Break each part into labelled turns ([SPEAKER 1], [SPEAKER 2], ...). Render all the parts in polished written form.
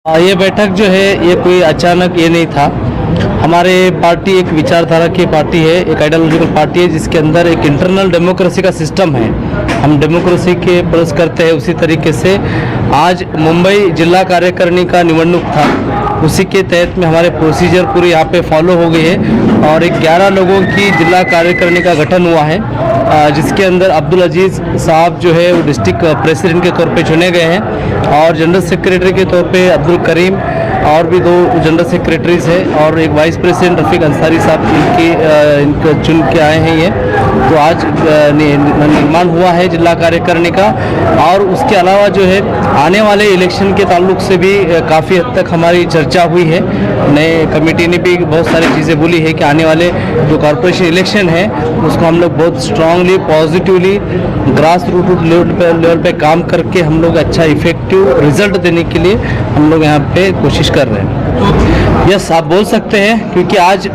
[SPEAKER 1] ये बैठक जो है ये कोई अचानक ये नहीं था। हमारे पार्टी एक विचारधारा की पार्टी है, एक आइडियोलॉजिकल पार्टी है जिसके अंदर एक इंटरनल डेमोक्रेसी का सिस्टम है। हम डेमोक्रेसी के प्रयास करते हैं। उसी तरीके से आज मुंबई जिला कार्यकारिणी का निवडणूक था, उसी के तहत में हमारे प्रोसीजर पूरी यहाँ पे फॉलो हो गई है और एक 11 लोगों की जिला कार्यकारिणी का गठन हुआ है, जिसके अंदर अब्दुल अजीज़ साहब जो है वो डिस्ट्रिक्ट प्रेसिडेंट के तौर पे चुने गए हैं और जनरल सेक्रेटरी के तौर पे अब्दुल करीम और भी 2 जनरल सेक्रेटरीज हैं और एक वाइस प्रेसिडेंट रफ़ीक अंसारी साहब इनको चुन के आए हैं। ये तो आज निर्माण हुआ है जिला कार्यकारिणी का। और उसके अलावा जो है आने वाले इलेक्शन के ताल्लुक से भी काफ़ी हद तक हमारी चर्चा हुई है। नए कमेटी ने भी बहुत सारी चीज़ें बोली है कि आने वाले जो कॉरपोरेशन इलेक्शन है उसको हम लोग बहुत strongly positively grass root level पे काम करके हम लोग अच्छा इफेक्टिव रिजल्ट देने के लिए हम लोग यहाँ पे कोशिश कर रहे हैं। यस, आप बोल सकते हैं क्योंकि आज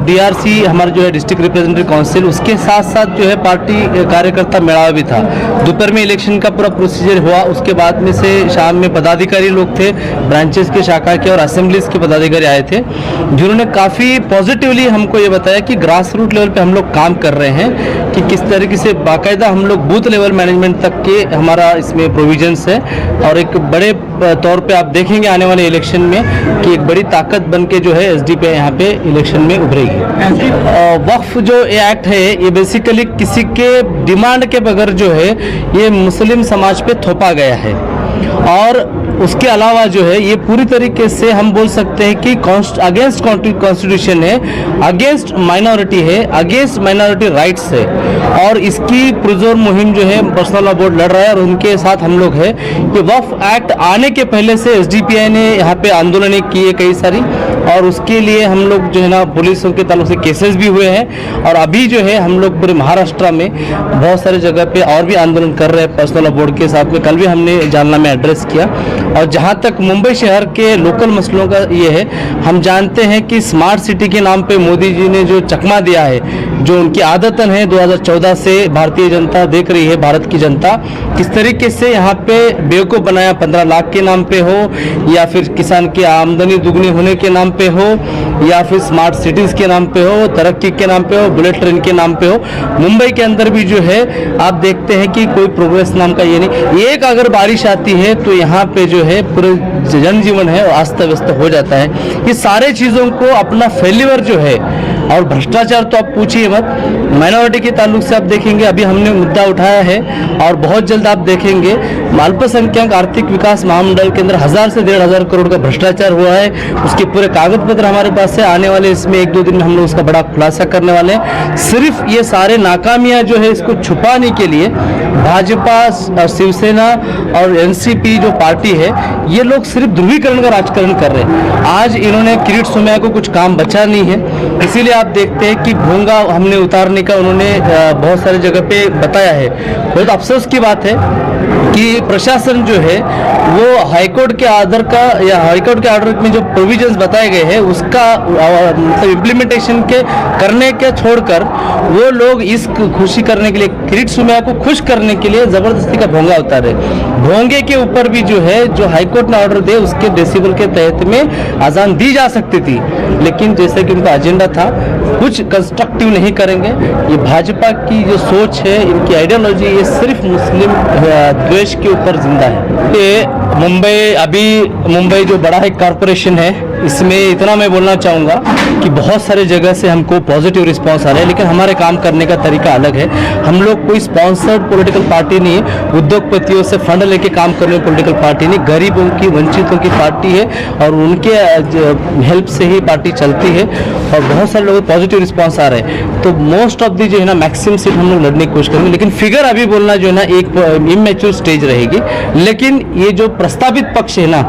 [SPEAKER 1] DRC हमारा जो है डिस्ट्रिक्ट रिप्रेजेंटेटिव काउंसिल, उसके साथ साथ जो है पार्टी कार्यकर्ता मेळावा भी था। दोपहर में इलेक्शन का पूरा प्रोसीजर हुआ, उसके बाद में से शाम में पदाधिकारी लोग थे, ब्रांचेस के शाखा के और असेंबलीज के पदाधिकारी आए थे, जिन्होंने काफ़ी पॉजिटिवली हमको ये बताया कि ग्रास रूट लेवल पे हम लोग काम कर रहे हैं कि किस तरीके से बाकायदा हम लोग बूथ लेवल मैनेजमेंट तक के हमारा इसमें प्रोविजंस है और एक बड़े तौर पे आप देखेंगे आने वाले इलेक्शन में कि एक बड़ी ताकत बन के जो है SDP यहाँ पे इलेक्शन में उभरेगी। वक्फ जो एक्ट है ये बेसिकली किसी के डिमांड के बगैर जो है ये मुस्लिम समाज पे थोपा गया है और उसके अलावा जो है ये पूरी तरीके से हम बोल सकते हैं कि अगेंस्ट कॉन्स्टिट्यूशन है, अगेंस्ट माइनॉरिटी है, अगेंस्ट माइनॉरिटी राइट्स है और इसकी प्रिजर्व मुहिम जो है पर्सनल लॉ बोर्ड लड़ रहा है और उनके साथ हम लोग है। ये वक्फ एक्ट आने के पहले से SDPI ने यहाँ पे आंदोलन किए कई सारी और उसके लिए हम लोग जो है ना पुलिसों के ताल्लुक से केसेस भी हुए हैं और अभी जो है हम लोग पूरे महाराष्ट्र में बहुत सारी जगह पे और भी आंदोलन कर रहे हैं पर्सनल लॉ बोर्ड के साथ में। कल भी हमने जालना में एड्रेस किया और जहाँ तक मुंबई शहर के लोकल मसलों का ये है, हम जानते हैं कि स्मार्ट सिटी के नाम पे मोदी जी ने जो चकमा दिया है, जो उनकी आदतन है 2014 से भारतीय जनता देख रही है, भारत की जनता किस तरीके से यहाँ पे बेवकूफ़ बनाया, 15 लाख के नाम पे हो या फिर किसान की आमदनी दुगनी होने के नाम पे हो या फिर स्मार्ट सिटीज़ के नाम पे हो, तरक्की के नाम पे हो, बुलेट ट्रेन के नाम पे हो। मुंबई के अंदर भी जो है आप देखते हैं कि कोई प्रोग्रेस नाम का ये नहीं। एक अगर बारिश आती है तो यहाँ पे जो है पूरे जनजीवन है अस्त व्यस्त हो जाता है। ये सारे चीज़ों को अपना फेल्यूर जो है और भ्रष्टाचार तो आप पूछिए मत। माइनॉरिटी के ताल्लुक से आप देखेंगे अभी हमने मुद्दा उठाया है और बहुत जल्द आप देखेंगे अल्पसंख्यक आर्थिक विकास महामंडल के अंदर 1000 से 1500 करोड़ का भ्रष्टाचार हुआ है। उसके पूरे कागज पत्र हमारे पास है। आने वाले इसमें 1-2 दिन में हम लोग उसका बड़ा खुलासा करने वाले हैं। सिर्फ ये सारे नाकामियां जो है इसको छुपाने के लिए भाजपा और शिवसेना और NCP जो पार्टी है ये लोग सिर्फ ध्रुवीकरण का राजकारण कर रहे हैं। आज इन्होंने किरीट सोमैया को कुछ काम बचा नहीं है, इसीलिए आप देखते हैं कि भोंगा हमने उतारने का उन्होंने बहुत सारी जगह पे बताया है। बहुत अफसोस की बात है कि प्रशासन जो है वो हाईकोर्ट के आर्डर का या हाईकोर्ट के आर्डर में जो प्रोविजंस बताए गए हैं उसका मतलब इम्प्लीमेंटेशन के करने के छोड़कर वो लोग इस खुशी करने के लिए किरीट सोमैया को खुश करने के लिए जबरदस्ती का भोंगा उतारे। भोंगे के ऊपर भी जो है जो हाईकोर्ट ने ऑर्डर दे उसके डेसिबल के तहत में अजान दी जा सकती थी, लेकिन जैसे कि उनका एजेंडा था कुछ कंस्ट्रक्टिव नहीं करेंगे। ये भाजपा की जो सोच है, इनकी आइडियोलॉजी ये सिर्फ मुस्लिम द्वेष के ऊपर जिंदा है। ये मुंबई जो बड़ा एक कॉरपोरेशन है इसमें इतना मैं बोलना चाहूँगा कि बहुत सारे जगह से हमको पॉजिटिव रिस्पांस आ रहा है, लेकिन हमारे काम करने का तरीका अलग है। हम लोग कोई स्पॉन्सर्ड पॉलिटिकल पार्टी नहीं है, उद्योगपतियों से फंड लेके काम करने वाली पॉलिटिकल पार्टी नहीं, गरीबों की वंचितों की पार्टी है और उनके हेल्प से ही पार्टी चलती है और बहुत सारे लोग पॉजिटिव रिस्पॉन्स आ रहे हैं। तो मोस्ट ऑफ दी जो है ना मैक्सिमम सीट हम लोग लड़ने की कोशिश करेंगे, लेकिन फिगर अभी बोलना जो है ना एक इमेच्योर स्टेज रहेगी। लेकिन ये जो प्रस्तावित पक्ष है ना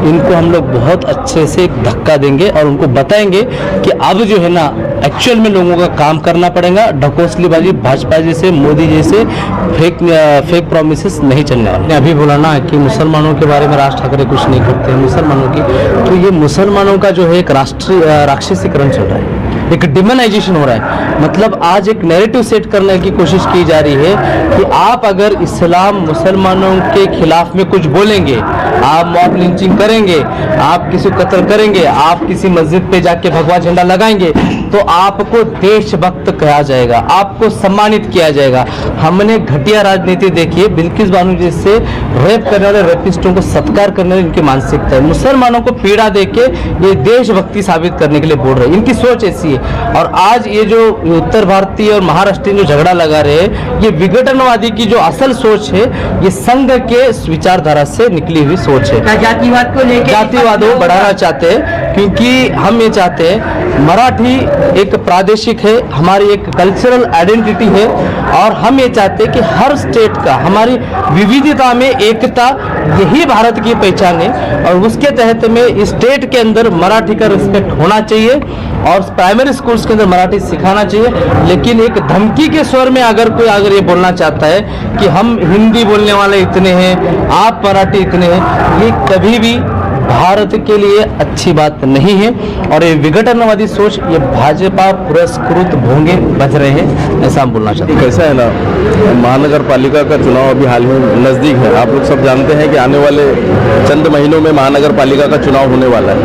[SPEAKER 1] इनको हम लोग बहुत अच्छे से धक्का देंगे और उनको बताएंगे कि अब जो है ना एक्चुअल में लोगों का काम करना पड़ेगा। ढकोसलीबाजी भाजपा जैसे मोदी जैसे फेक प्रॉमिसेस नहीं चलने वाले। अभी बोला ना कि मुसलमानों के बारे में राज ठाकरे कुछ नहीं करते हैं मुसलमानों की, तो ये मुसलमानों का जो है एक राष्ट्रीय राक्षसीकरण चल रहा है। एक डिमोनाइजेशन हो रहा है। मतलब आज एक नैरेटिव सेट करने की कोशिश की जा रही है कि आप अगर इस्लाम मुसलमानों के खिलाफ में कुछ बोलेंगे, आप मॉब लिंचिंग करेंगे, आप किसी को कत्ल करेंगे, आप किसी मस्जिद पे जाके भगवा झंडा लगाएंगे, तो आपको देशभक्त कहा जाएगा, आपको सम्मानित किया जाएगा। हमने घटिया राजनीति देखी है। बिल्किस बानो जैसे रेप करने वाले रेपिस्टों को सत्कार करने वाली इनकी मानसिकता है। मुसलमानों को पीड़ा देके ये देशभक्ति साबित करने के लिए बोल रहे हैं। इनकी सोच ऐसी है। और आज ये जो उत्तर भारतीय और महाराष्ट्रीय जो झगड़ा लगा रहे हैं, ये विघटनवादी की जो असल सोच है, ये संघ के विचारधारा से निकली हुई सोच है।
[SPEAKER 2] जातिवाद को लेकर
[SPEAKER 1] जातिवाद वो बढ़ाना चाहते हैं, क्योंकि हम ये चाहते हैं मराठी एक प्रादेशिक है, हमारी एक कल्चरल आइडेंटिटी है, और हम ये चाहते हैं कि हर स्टेट का, हमारी विविधता में एकता, यही भारत की पहचान है। और उसके तहत में स्टेट के अंदर मराठी का रिस्पेक्ट होना चाहिए और प्राइमरी स्कूल्स के अंदर मराठी सिखाना चाहिए। लेकिन एक धमकी के स्वर में अगर कोई ये बोलना चाहता है कि हम हिंदी बोलने वाले इतने हैं, आप मराठी इतने हैं, ये कभी भी भारत के लिए अच्छी बात नहीं है। और ये विघटनवादी सोच, ये भाजपा पुरस्कृत भोंगे बज रहे हैं, ऐसा हम बोलना चाहते हैं।
[SPEAKER 3] कैसा है ना, महानगर पालिका का चुनाव अभी हाल में नज़दीक है। आप लोग सब जानते हैं कि आने वाले चंद महीनों में महानगर पालिका का चुनाव होने वाला है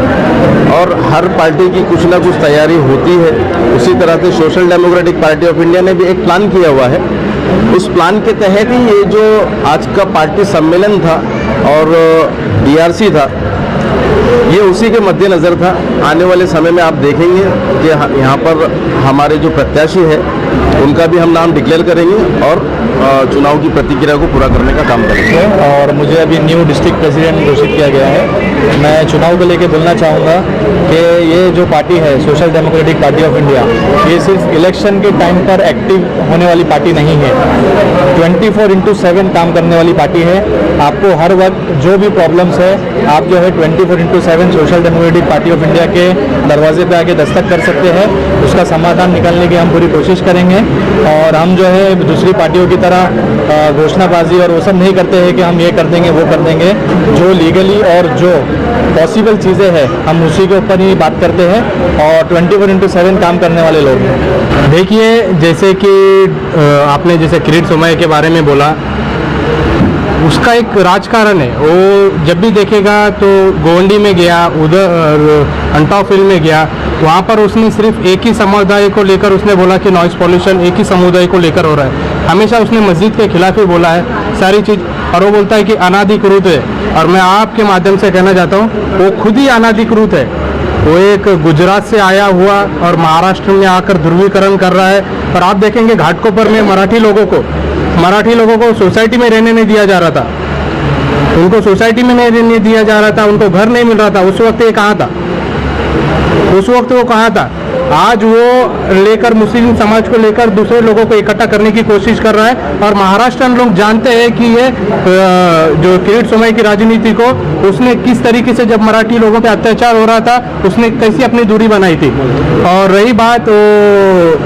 [SPEAKER 3] और हर पार्टी की कुछ ना कुछ तैयारी होती है। उसी तरह से social democratic party of India ने भी एक प्लान किया हुआ है। उस प्लान के तहत ही ये जो आज का पार्टी सम्मेलन था और DRC था, ये उसी के मद्देनज़र था। आने वाले समय में आप देखेंगे कि यहाँ पर हमारे जो प्रत्याशी है उनका भी हम नाम डिक्लेयर करेंगे और चुनाव की प्रतिक्रिया को पूरा करने का काम करेंगे।
[SPEAKER 4] और मुझे अभी न्यू डिस्ट्रिक्ट प्रेसिडेंट घोषित किया गया है। मैं चुनाव को लेकर बोलना चाहूँगा कि ये जो पार्टी है social democratic party of India, ये सिर्फ इलेक्शन के टाइम पर एक्टिव होने वाली पार्टी नहीं है, 24/7 काम करने वाली पार्टी है। आपको हर वक्त जो भी प्रॉब्लम्स है, आप जो है 24/7 social democratic party of India के दरवाजे पे आके दस्तक कर सकते हैं। उसका समाधान निकालने की हम पूरी कोशिश करेंगे। और हम जो है दूसरी पार्टियों की तरह घोषणाबाजी और वो सब नहीं करते हैं कि हम ये कर देंगे वो कर देंगे। जो लीगली और जो पॉसिबल चीज़ें हैं हम उसी के ऊपर ही बात करते हैं और 24/7 काम करने वाले लोग हैं।
[SPEAKER 5] देखिए, जैसे कि आपने जैसे किरीट सोमैया के बारे में बोला, उसका एक राजकारण है। वो जब भी देखेगा तो गोंडी में गया, उधर अंटाफिल में गया, वहाँ पर उसने सिर्फ एक ही समुदाय को लेकर उसने बोला कि नॉइज़ पॉल्यूशन एक ही समुदाय को लेकर हो रहा है। हमेशा उसने मस्जिद के खिलाफ ही बोला है सारी चीज़। और वो बोलता है कि अनाधिकृत है, और मैं आपके माध्यम से कहना चाहता हूँ वो खुद ही अनाधिकृत है। वो एक गुजरात से आया हुआ और महाराष्ट्र में आकर ध्रुवीकरण कर रहा है। और आप देखेंगे घाटकोपर में मराठी लोगों को सोसाइटी में रहने नहीं दिया जा रहा था, उनको सोसाइटी में नहीं रहने दिया जा रहा था, उनको घर नहीं मिल रहा था। उस वक्त ये कहाँ था? उस वक्त वो कहाँ था? आज वो लेकर मुस्लिम समाज को लेकर दूसरे लोगों को इकट्ठा करने की कोशिश कर रहा है। और महाराष्ट्र लोग जानते हैं कि ये जो किरीट सोमैया की राजनीति को उसने किस तरीके से, जब मराठी लोगों पे अत्याचार हो रहा था, उसने कैसी अपनी दूरी बनाई थी। और रही बात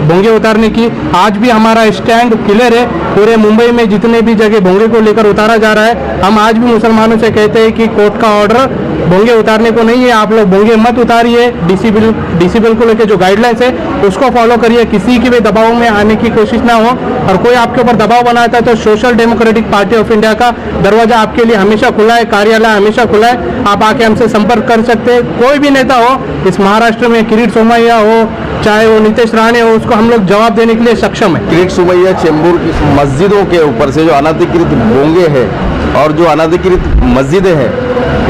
[SPEAKER 5] भोंगे उतारने की, आज भी हमारा स्टैंड क्लियर है। पूरे मुंबई में जितने भी जगह भोंगे को लेकर उतारा जा रहा है, हम आज भी मुसलमानों से कहते हैं कि कोर्ट का ऑर्डर भोंगे उतारने को नहीं है, आप लोग भोंगे मत उतारिए। डिसिबल को लेकर जो गाइडलाइंस है उसको फॉलो करिए, किसी के भी दबाव में आने की कोशिश ना हो। और कोई आपके ऊपर दबाव बनाता है तो social democratic party of India का दरवाजा आपके लिए हमेशा खुला है, कार्यालय हमेशा खुला है, आप आके हमसे संपर्क कर सकते हैं। कोई भी नेता हो इस महाराष्ट्र में, किरीट सोमैया हो चाहे वो नीतीश राणे हो, उसको हम लोग जवाब देने के लिए सक्षम है।
[SPEAKER 3] किरीट सोमैया चेंबूर की मस्जिदों के ऊपर से जो अनाधिकृत भोंगे हैं और जो अनाधिकृत मस्जिदें हैं,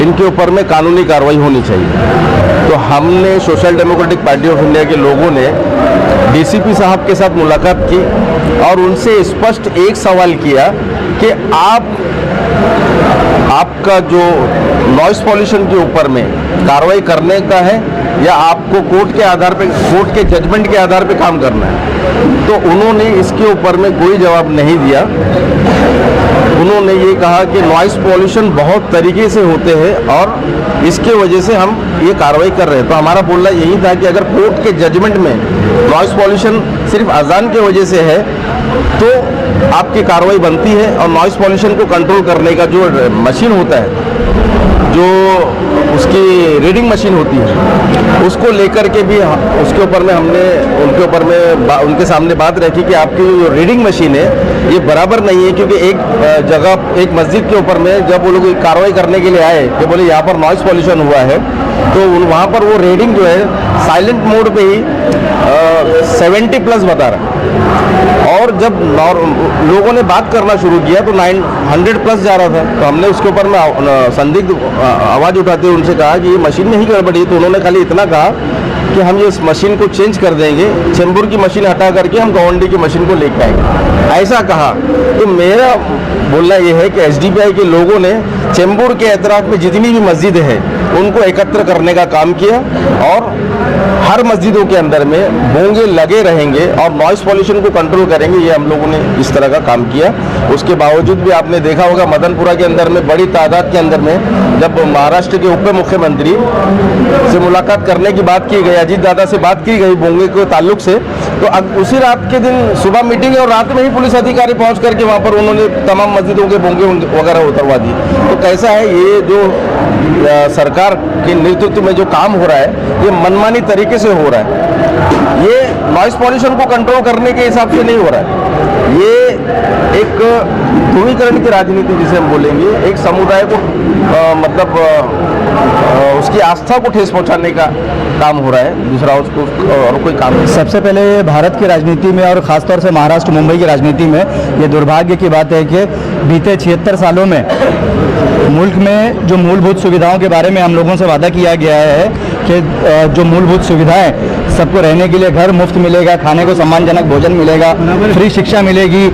[SPEAKER 3] इनके ऊपर में कानूनी कार्रवाई होनी चाहिए। तो हमने social democratic party of India के लोगों ने DCP साहब के साथ मुलाकात की और उनसे स्पष्ट एक सवाल किया कि आपका जो नॉइज़ पॉल्यूशन के ऊपर में कार्रवाई करने का है या आपको कोर्ट के आधार पे, कोर्ट के जजमेंट के आधार पे काम करना है। तो उन्होंने इसके ऊपर में कोई जवाब नहीं दिया। उन्होंने ये कहा कि नॉइज़ पॉल्यूशन बहुत तरीके से होते हैं और इसके वजह से हम ये कार्रवाई कर रहे हैं। तो हमारा बोलना यही था कि अगर कोर्ट के जजमेंट में नॉइज़ पॉल्यूशन सिर्फ अजान की वजह से है तो आपकी कार्रवाई बनती है, और नॉइज़ पॉल्यूशन को कंट्रोल करने का जो मशीन होता है जो उसकी रीडिंग मशीन होती है उसको लेकर के भी उसके ऊपर में हमने उनके ऊपर में उनके सामने बात रखी कि आपकी जो रीडिंग मशीन है ये बराबर नहीं है, क्योंकि एक जगह एक मस्जिद के ऊपर में जब वो लोग कार्रवाई करने के लिए आए कि बोले यहाँ पर नॉइस पॉल्यूशन हुआ है, तो वहाँ पर वो रीडिंग जो है साइलेंट मोड पे ही 70+ बता रहा है, और जब लोगों ने बात करना शुरू किया तो 900+ जा रहा था। तो हमने उसके ऊपर में संदिग्ध आवाज़ उठाते हुए उनसे कहा कि ये मशीन में ही गड़बड़ी। तो उन्होंने खाली इतना कहा कि हम ये मशीन को चेंज कर देंगे, चेंबूर की मशीन हटा करके हम गोवंडी की मशीन को लेकर आएंगे, ऐसा कहा। तो मेरा बोलना ये है कि एसडीपीआई के लोगों ने चेंबूर के एतराफ़ में जितनी भी मस्जिद है उनको एकत्र करने का काम किया, और हर मस्जिदों के अंदर में बोंगे लगे रहेंगे और नॉइस पॉल्यूशन को कंट्रोल करेंगे। ये हम लोगों ने इस तरह का काम किया। उसके बावजूद भी आपने देखा होगा मदनपुरा के अंदर में बड़ी तादाद के अंदर में जब महाराष्ट्र के उप मुख्यमंत्री से मुलाकात करने की बात की गई, अजीत दादा से बात की गई बोंगे के ताल्लुक से, तो उसी रात के दिन सुबह मीटिंग है और रात में ही पुलिस अधिकारी पहुंच करके वहाँ पर उन्होंने तमाम मस्जिदों के बोंगे वगैरह उतरवा दिए। तो कैसा है, ये जो सरकार के नेतृत्व में जो काम हो रहा है ये मनमानी तरीके से हो रहा है। ये नॉइस पॉल्यूशन को कंट्रोल करने के हिसाब से नहीं हो रहा है, ये एक ध्रुवीकरण की राजनीति जिसे हम बोलेंगे, एक समुदाय को उसकी आस्था को ठेस पहुंचाने का काम हो रहा है, दूसरा उसको और कोई काम नहीं।
[SPEAKER 2] सबसे पहले भारत की राजनीति में और ख़ासतौर से महाराष्ट्र मुंबई की राजनीति में ये दुर्भाग्य की बात है कि बीते 76 सालों में मुल्क में जो मूलभूत सुविधाओं के बारे में हम लोगों से वादा किया गया है कि जो मूलभूत सुविधाएं, सबको रहने के लिए घर मुफ्त मिलेगा, खाने को सम्मानजनक भोजन मिलेगा, फ्री शिक्षा मिलेगी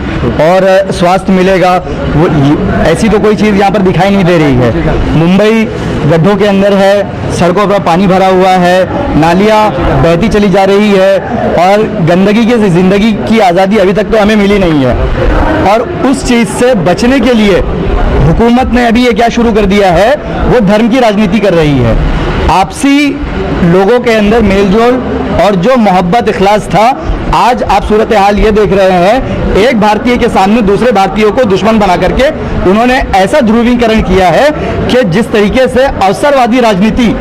[SPEAKER 2] और स्वास्थ्य मिलेगा, वो ऐसी तो कोई चीज़ यहाँ पर दिखाई नहीं दे रही है। मुंबई गड्ढों के अंदर है, सड़कों पर पानी भरा हुआ है, नालियाँ बहती चली जा रही है और गंदगी की ज़िंदगी की आज़ादी अभी तक तो हमें मिली नहीं है। और उस चीज़ से बचने के लिए हुकूमत ने अभी ये क्या शुरू कर दिया है, वो धर्म की राजनीति कर रही है। आपसी लोगों के अंदर मेलजोल और जो मोहब्बत इखलास था, आज आप सूरत हाल ये देख रहे हैं, एक भारतीय के सामने दूसरे भारतीयों को दुश्मन बना करके उन्होंने ऐसा ध्रुवीकरण किया है कि जिस तरीके से अवसरवादी राजनीति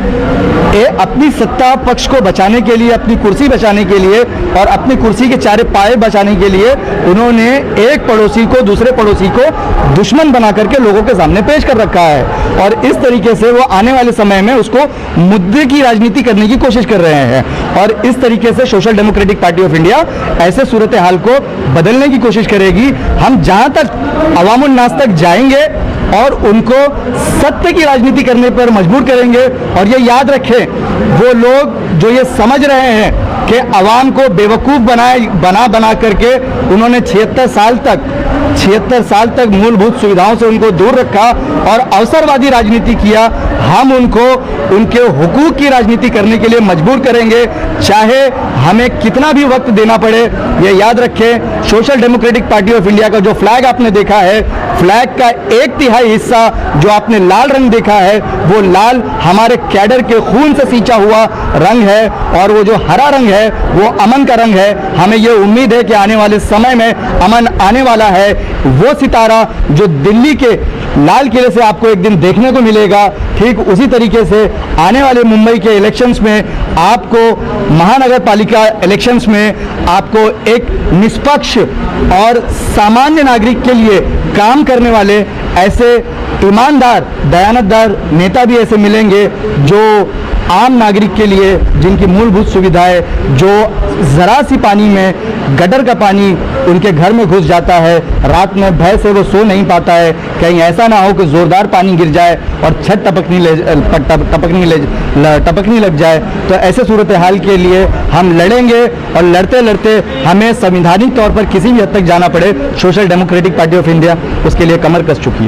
[SPEAKER 2] अपनी सत्ता पक्ष को बचाने के लिए, अपनी कुर्सी बचाने के लिए और अपनी कुर्सी के चारे पाए बचाने के लिए उन्होंने एक पड़ोसी को दूसरे पड़ोसी को दुश्मन बना करके लोगों के सामने पेश कर रखा है, और इस तरीके से वो आने वाले समय में उसको मुद्दे की राजनीति करने की कोशिश कर रहे हैं। और इस तरीके से social democratic party of India ऐसे सूरत हाल को बदलने की कोशिश करेगी। हम जहां तक अवामुन नास तक जाएंगे और उनको सत्य की राजनीति करने पर मजबूर करेंगे। और ये याद रखें, वो लोग जो ये समझ रहे हैं कि अवाम को बेवकूफ़ बना करके उन्होंने 76 साल तक मूलभूत सुविधाओं से उनको दूर रखा और अवसरवादी राजनीति किया, हम उनको उनके हुकूक की राजनीति करने के लिए मजबूर करेंगे, चाहे हमें कितना भी वक्त देना पड़े। ये याद रखें, social democratic party of India का जो फ्लैग आपने देखा है, फ्लैग का 1/3 हिस्सा जो आपने लाल रंग देखा है, वो लाल हमारे कैडर के खून से सींचा हुआ रंग है, और वो जो हरा रंग है वो अमन का रंग है। हमें ये उम्मीद है कि आने वाले समय में अमन आने वाला है। वो सितारा जो दिल्ली के लाल किले से आपको एक दिन देखने को मिलेगा, ठीक उसी तरीके से आने वाले मुंबई के इलेक्शंस में आपको, महानगर पालिका इलेक्शंस में आपको एक निष्पक्ष और सामान्य नागरिक के लिए काम करने वाले ऐसे ईमानदार, दयानतदार नेता भी ऐसे मिलेंगे जो आम नागरिक के लिए, जिनकी मूलभूत सुविधाएं, जो ज़रा सी पानी में, गटर का पानी उनके घर में घुस जाता है, रात में भय से वो सो नहीं पाता है, कहीं ऐसा ना हो कि ज़ोरदार पानी गिर जाए और छत टपकनी लग जाए। तो ऐसे सूरत हाल के लिए हम लड़ेंगे, और लड़ते लड़ते हमें संवैधानिक तौर पर किसी भी हद तक जाना पड़े, social democratic party of India उसके लिए कमर कस चुकी है।